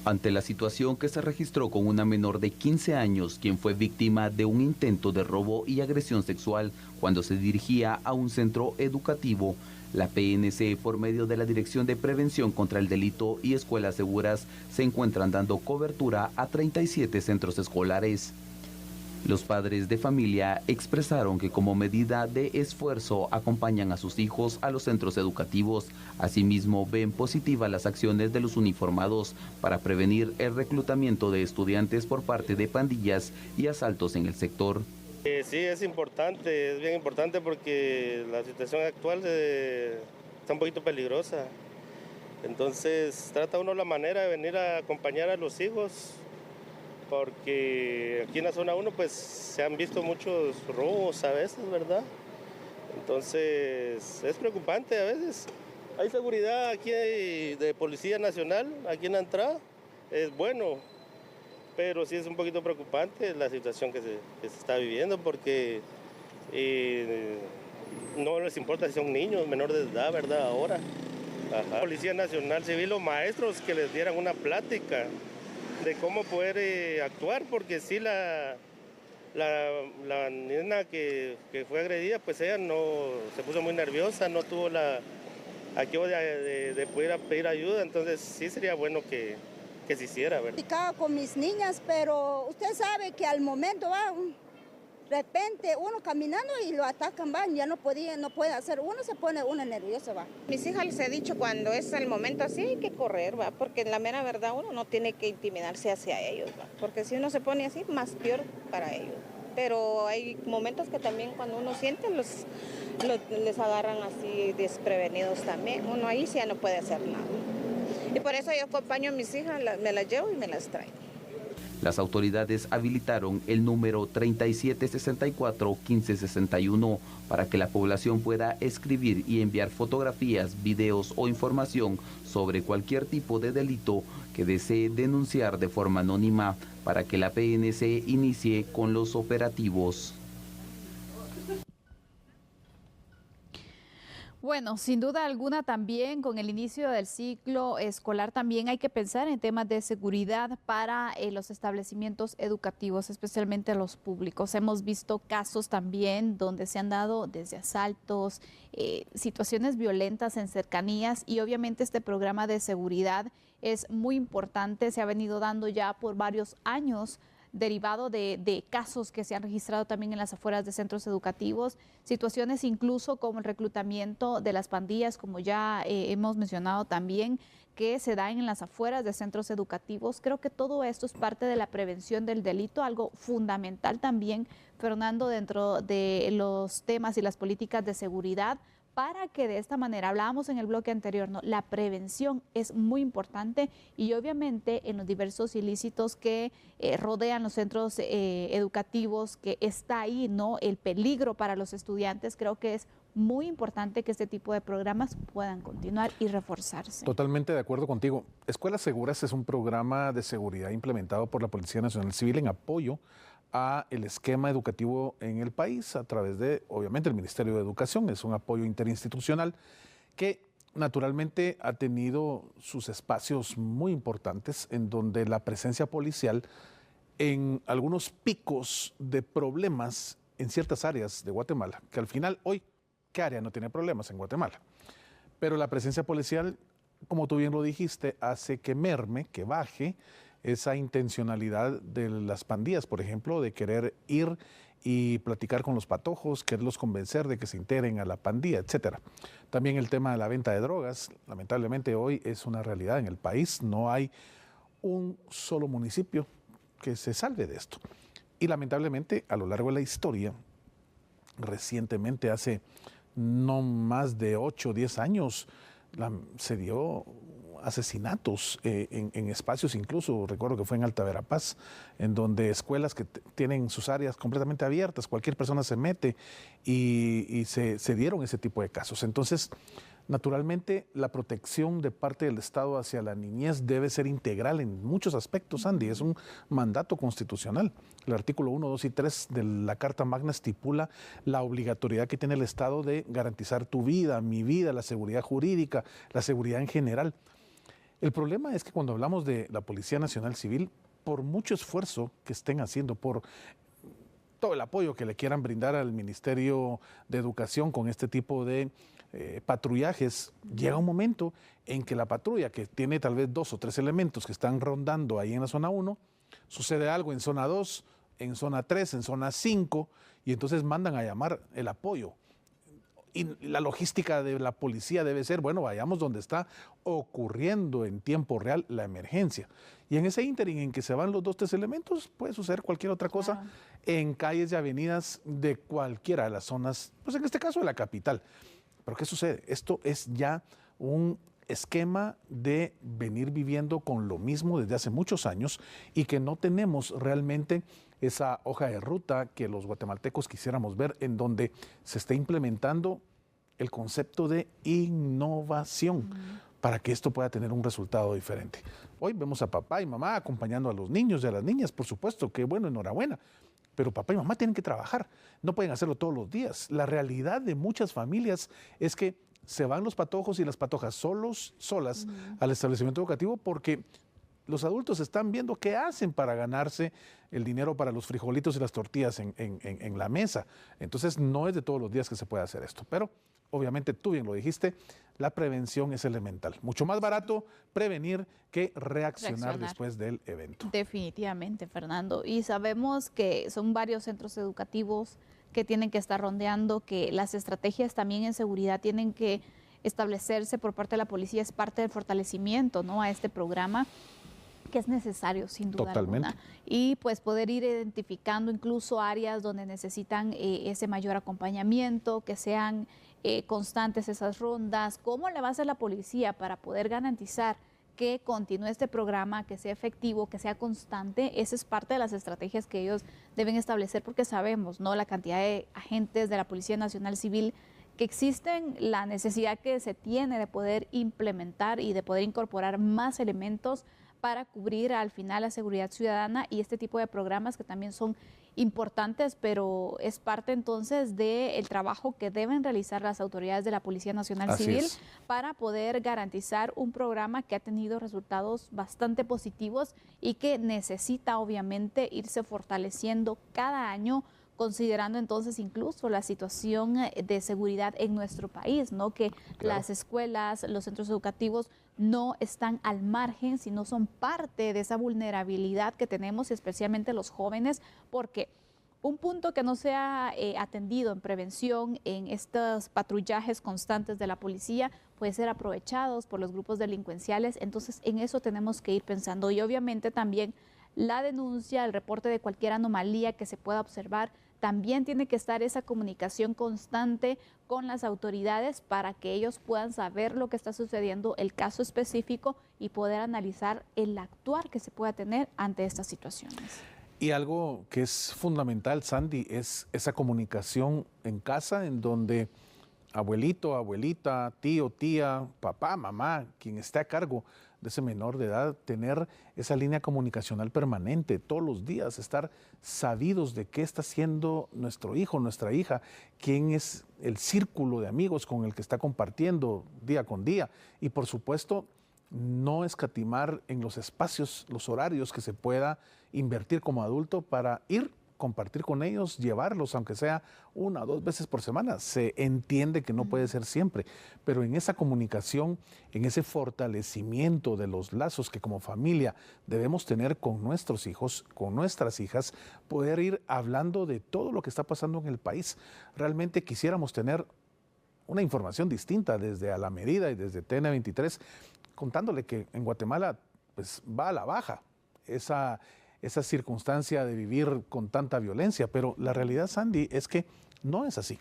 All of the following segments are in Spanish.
Ante la situación que se registró con una menor de 15 años, quien fue víctima de un intento de robo y agresión sexual cuando se dirigía a un centro educativo, la PNC, por medio de la Dirección de Prevención contra el Delito y Escuelas Seguras, se encuentran dando cobertura a 37 centros escolares. Los padres de familia expresaron que como medida de esfuerzo acompañan a sus hijos a los centros educativos. Asimismo, ven positivas las acciones de los uniformados para prevenir el reclutamiento de estudiantes por parte de pandillas y asaltos en el sector. Sí, es bien importante porque la situación actual está un poquito peligrosa. Entonces trata uno la manera de venir a acompañar a los hijos, porque aquí en la zona 1 pues se han visto muchos robos a veces, ¿verdad? Entonces es preocupante a veces. Hay seguridad aquí de Policía Nacional, aquí en la entrada, es bueno, pero sí es un poquito preocupante la situación que se está viviendo, porque no les importa si son niños, menores de edad, ¿verdad? Ahora. Ajá. Policía Nacional Civil, los maestros que les dieran una plática de cómo poder actuar, porque sí la niña que fue agredida, pues ella no se puso muy nerviosa, no tuvo aquello de poder pedir ayuda, entonces sí sería bueno que se hiciera, ¿verdad? Platicaba con mis niñas, pero usted sabe que al momento va, de repente uno caminando y lo atacan, va, ya no puede hacer, uno se pone nervioso, va. Mis hijas les he dicho, cuando es el momento así hay que correr, va, porque la mera verdad uno no tiene que intimidarse hacia ellos, va, porque si uno se pone así, más peor para ellos. Pero hay momentos que también cuando uno siente les agarran así desprevenidos también, uno ahí sí ya no puede hacer nada. Y por eso yo acompaño a mis hijas, me las llevo y me las traigo. Las autoridades habilitaron el número 3764-1561 para que la población pueda escribir y enviar fotografías, videos o información sobre cualquier tipo de delito que desee denunciar de forma anónima para que la PNC inicie con los operativos. Bueno, sin duda alguna también con el inicio del ciclo escolar también hay que pensar en temas de seguridad para los establecimientos educativos, especialmente los públicos. Hemos visto casos también donde se han dado desde asaltos, situaciones violentas en cercanías y obviamente este programa de seguridad es muy importante, se ha venido dando ya por varios años, derivado de casos que se han registrado también en las afueras de centros educativos, situaciones incluso como el reclutamiento de las pandillas, como ya hemos mencionado también, que se dan en las afueras de centros educativos. Creo que todo esto es parte de la prevención del delito, algo fundamental también, Fernando, dentro de los temas y las políticas de seguridad, para que de esta manera, hablábamos en el bloque anterior, ¿no? La prevención es muy importante y obviamente en los diversos ilícitos que rodean los centros educativos, que está ahí, ¿no? El peligro para los estudiantes, creo que es muy importante que este tipo de programas puedan continuar y reforzarse. Totalmente de acuerdo contigo. Escuelas Seguras es un programa de seguridad implementado por la Policía Nacional Civil en apoyo a el esquema educativo en el país a través de, obviamente, el Ministerio de Educación. Es un apoyo interinstitucional que naturalmente ha tenido sus espacios muy importantes en donde la presencia policial en algunos picos de problemas en ciertas áreas de Guatemala, que al final hoy, ¿qué área no tiene problemas en Guatemala? Pero la presencia policial, como tú bien lo dijiste, hace que merme, que baje esa intencionalidad de las pandillas, por ejemplo, de querer ir y platicar con los patojos, quererlos convencer de que se integren a la pandilla, etcétera. También el tema de la venta de drogas, lamentablemente hoy es una realidad en el país, no hay un solo municipio que se salve de esto. Y lamentablemente a lo largo de la historia, recientemente hace no más de 8 o 10 años, se dio asesinatos en espacios, incluso recuerdo que fue en Alta Verapaz, en donde escuelas que tienen sus áreas completamente abiertas, cualquier persona se mete y se dieron ese tipo de casos. Entonces, naturalmente, la protección de parte del Estado hacia la niñez debe ser integral en muchos aspectos, Andy. Es un mandato constitucional. El artículo 1, 2 y 3 de la Carta Magna estipula la obligatoriedad que tiene el Estado de garantizar tu vida, mi vida, la seguridad jurídica, la seguridad en general. El problema es que cuando hablamos de la Policía Nacional Civil, por mucho esfuerzo que estén haciendo, por todo el apoyo que le quieran brindar al Ministerio de Educación con este tipo de patrullajes, llega un momento en que la patrulla, que tiene tal vez 2 o 3 elementos que están rondando ahí en la zona 1, sucede algo en zona 2, en zona 3, en zona 5, y entonces mandan a llamar el apoyo. Y la logística de la policía debe ser, bueno, vayamos donde está ocurriendo en tiempo real la emergencia. Y en ese ínterin en que se van los 2 o 3 elementos, puede suceder cualquier otra cosa en calles y avenidas de cualquiera de las zonas, pues en este caso de la capital. Pero ¿qué sucede? Esto es ya un esquema de venir viviendo con lo mismo desde hace muchos años y que no tenemos realmente esa hoja de ruta que los guatemaltecos quisiéramos ver, en donde se esté implementando el concepto de innovación para que esto pueda tener un resultado diferente. Hoy vemos a papá y mamá acompañando a los niños y a las niñas, por supuesto, que bueno, enhorabuena. Pero papá y mamá tienen que trabajar, no pueden hacerlo todos los días. La realidad de muchas familias es que se van los patojos y las patojas solas al establecimiento educativo porque los adultos están viendo qué hacen para ganarse el dinero para los frijolitos y las tortillas en la mesa. Entonces no es de todos los días que se puede hacer esto, pero obviamente tú bien lo dijiste, la prevención es elemental. Mucho más barato prevenir que reaccionar después del evento. Definitivamente, Fernando. Y sabemos que son varios centros educativos que tienen que estar rondeando, que las estrategias también en seguridad tienen que establecerse por parte de la policía, es parte del fortalecimiento, ¿no?, a este programa, que es necesario sin duda alguna. Y pues poder ir identificando incluso áreas donde necesitan ese mayor acompañamiento, que sean constantes esas rondas. ¿Cómo le va a hacer la policía para poder garantizar que continúe este programa, que sea efectivo, que sea constante? Esa es parte de las estrategias que ellos deben establecer, porque sabemos, ¿no?, la cantidad de agentes de la Policía Nacional Civil que existen, la necesidad que se tiene de poder implementar y de poder incorporar más elementos para cubrir al final la seguridad ciudadana y este tipo de programas que también son importantes, pero es parte entonces del trabajo que deben realizar las autoridades de la Policía Nacional Civil para poder garantizar un programa que ha tenido resultados bastante positivos y que necesita obviamente irse fortaleciendo cada año, considerando entonces incluso la situación de seguridad en nuestro país, ¿no?, que las escuelas, los centros educativos no están al margen, sino son parte de esa vulnerabilidad que tenemos, especialmente los jóvenes, porque un punto que no se ha atendido en prevención en estos patrullajes constantes de la policía puede ser aprovechados por los grupos delincuenciales. Entonces en eso tenemos que ir pensando, y obviamente también la denuncia, el reporte de cualquier anomalía que se pueda observar. También tiene que estar esa comunicación constante con las autoridades para que ellos puedan saber lo que está sucediendo, el caso específico, y poder analizar el actuar que se pueda tener ante estas situaciones. Y algo que es fundamental, Sandy, es esa comunicación en casa, en donde abuelito, abuelita, tío, tía, papá, mamá, quien esté a cargo de ese menor de edad, tener esa línea comunicacional permanente todos los días, estar sabidos de qué está haciendo nuestro hijo, nuestra hija, quién es el círculo de amigos con el que está compartiendo día con día, y por supuesto no escatimar en los espacios, los horarios que se pueda invertir como adulto para compartir con ellos, llevarlos, aunque sea 1 o 2 veces por semana. Se entiende que no puede ser siempre, pero en esa comunicación, en ese fortalecimiento de los lazos que como familia debemos tener con nuestros hijos, con nuestras hijas, poder ir hablando de todo lo que está pasando en el país. Realmente quisiéramos tener una información distinta desde A la Medida y desde TN23, contándole que en Guatemala pues va a la baja esa circunstancia de vivir con tanta violencia, pero la realidad, Sandy, es que no es así.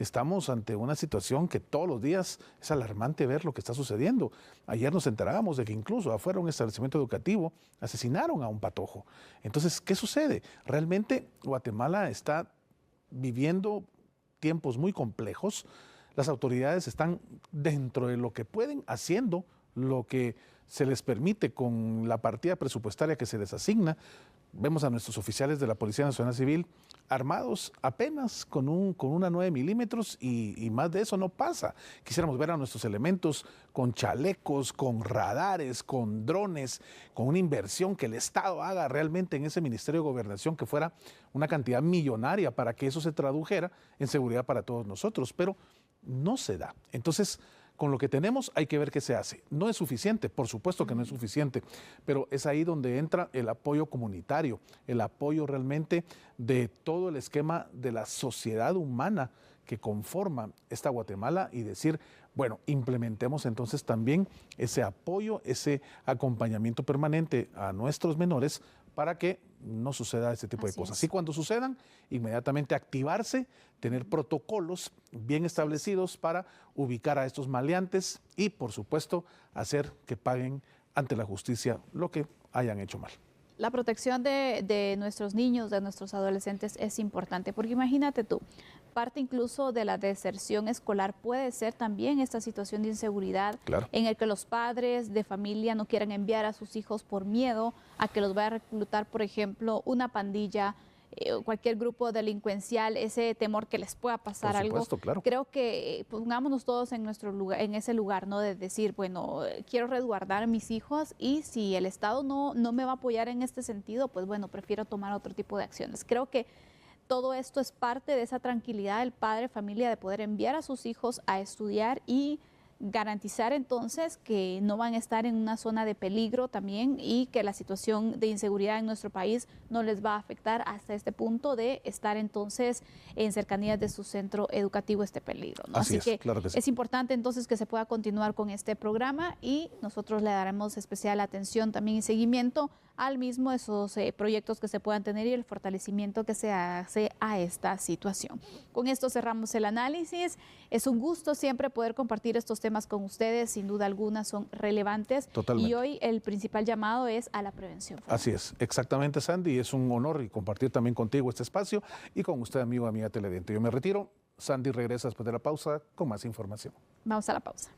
estamos ante una situación que todos los días es alarmante ver lo que está sucediendo. Ayer nos enterábamos de que incluso afuera de un establecimiento educativo asesinaron a un patojo. Entonces, ¿qué sucede? Realmente Guatemala está viviendo tiempos muy complejos. Las autoridades están dentro de lo que pueden haciendo lo que se les permite con la partida presupuestaria que se les asigna. Vemos a nuestros oficiales de la Policía Nacional Civil armados apenas con una 9 milímetros y más de eso no pasa. Quisiéramos ver a nuestros elementos con chalecos, con radares, con drones, con una inversión que el Estado haga realmente en ese Ministerio de Gobernación, que fuera una cantidad millonaria para que eso se tradujera en seguridad para todos nosotros, pero no se da. Entonces, con lo que tenemos hay que ver qué se hace. No es suficiente, por supuesto que no es suficiente, pero es ahí donde entra el apoyo comunitario, el apoyo realmente de todo el esquema de la sociedad humana que conforma esta Guatemala y decir, bueno, implementemos entonces también ese apoyo, ese acompañamiento permanente a nuestros menores para que no suceda este tipo de cosas. Y cuando sucedan, inmediatamente activarse, tener protocolos bien establecidos para ubicar a estos maleantes y, por supuesto, hacer que paguen ante la justicia lo que hayan hecho mal. La protección de nuestros niños, de nuestros adolescentes es importante, porque imagínate tú, parte incluso de la deserción escolar puede ser también esta situación de inseguridad, claro, en el que los padres de familia no quieran enviar a sus hijos por miedo a que los vaya a reclutar, por ejemplo, una pandilla, cualquier grupo delincuencial, ese temor que les pueda pasar algo. Claro. Creo que pongámonos todos en nuestro lugar, en ese lugar, ¿no? De decir, bueno, quiero resguardar a mis hijos y si el Estado no me va a apoyar en este sentido, pues bueno, prefiero tomar otro tipo de acciones. Creo que todo esto es parte de esa tranquilidad del padre, familia, de poder enviar a sus hijos a estudiar y garantizar entonces que no van a estar en una zona de peligro también y que la situación de inseguridad en nuestro país no les va a afectar hasta este punto de estar entonces en cercanías de su centro educativo este peligro, ¿no? Así que claro que sí. Es importante entonces que se pueda continuar con este programa y nosotros le daremos especial atención también y seguimiento al mismo, esos proyectos que se puedan tener y el fortalecimiento que se hace a esta situación. Con esto cerramos el análisis. Es un gusto siempre poder compartir estos temas con ustedes, sin duda alguna son relevantes. Totalmente. Y hoy el principal llamado es a la prevención. Así es, exactamente, Sandy, es un honor y compartir también contigo este espacio y con usted, amigo, amiga televidente. Yo me retiro, Sandy regresa después de la pausa con más información. Vamos a la pausa.